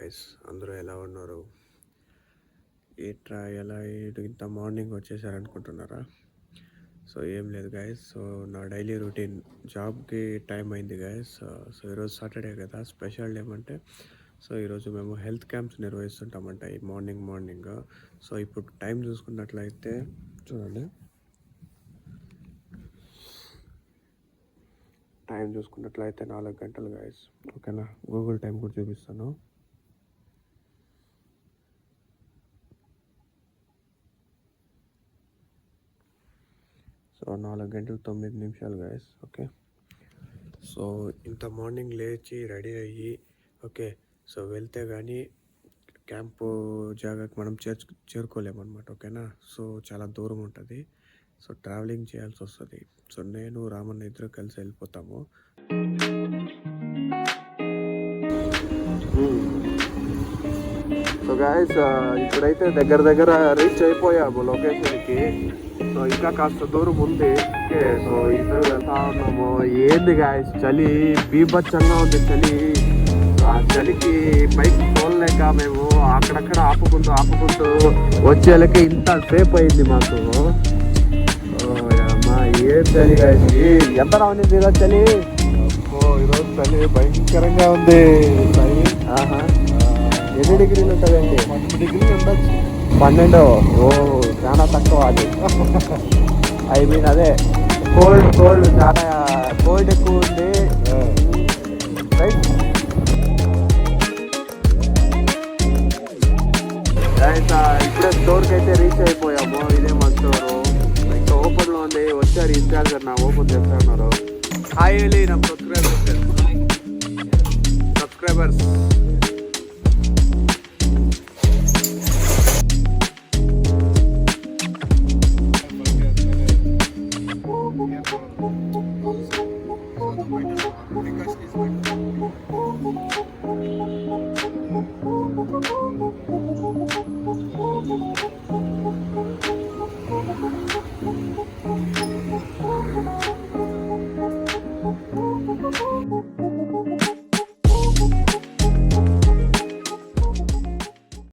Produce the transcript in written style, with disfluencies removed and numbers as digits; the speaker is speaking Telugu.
గైస్, అందరూ ఎలా ఉన్నారు? ఎలా ఇంత మార్నింగ్ వచ్చేసారనుకుంటున్నారా? సో ఏం లేదు గైస్. సో నా డైలీ రొటీన్ జాబ్కి టైం అయింది గైస్. సో ఈరోజు సాటర్డే కదా, స్పెషల్ ఏమంటే సో ఈరోజు మేము హెల్త్ క్యాంప్స్ నిర్వహిస్తుంటామంట ఈ మార్నింగ్. సో ఇప్పుడు టైం చూసుకున్నట్లయితే చూడండి, టైం చూసుకున్నట్లయితే 4 గంటలు గైస్. ఓకేనా, గూగుల్ టైం కూడా చూపిస్తాను. సో 4 గంటలు 9 నిమిషాలు గైస్. ఓకే, సో ఇంత మార్నింగ్ లేచి రెడీ అయ్యి ఓకే, సో వెళ్తే కానీ క్యాంపు జాగాకి మనం చేరుకోలేమన్నమాట. ఓకేనా, సో చాలా దూరం ఉంటుంది. సో ట్రావెలింగ్ చేయాల్సి వస్తుంది. సో నేను రామన్న ఇద్దరు కలిసి వెళ్ళిపోతాము. సో గాయస్, ఇప్పుడైతే దగ్గర రీచ్ అయిపోయాము లొకేషన్కి. సో ఇంకా కాస్త దూరం ఉంది. ఓకే, సో ఇద్దరు వెళ్తా ఉన్నాము. ఏంది గాయస్, చలి బీభత్సంగా ఉంది చలి. ఆ చలికి బైక్ పోలేక మేము అక్కడక్కడ ఆపుకుంటూ వచ్చేళ్ళకి ఇంత సేపు అయింది మాకు. అమ్మా ఏం చలి గాయస్, ఎంత రావనింది ఈరోజు చలి? ఈరోజు చలి భయంకరంగా ఉంది. ఎన్ని డిగ్రీలు ఉంటుందండి? 12 డిగ్రీలు ఉండొచ్చు. 12? ఓ చాలా తక్కువ అది. ఐ మీన్ అదే కోల్డ్ చాలా కోల్డ్ ఎక్కువ ఉంది. రైట్, ఇప్పుడే స్టోర్కి అయితే రీచ్ అయిపోయాము. ఇదే మా స్టోరు, ఇంకా ఓపెన్లో ఉంది. వచ్చారు ఇన్ఛార్జర్ నా ఓపెన్ చేస్తున్నారు. హాయ్ వెళ్ళి ನಮ್ಮ సబ్స్క్రైబర్స్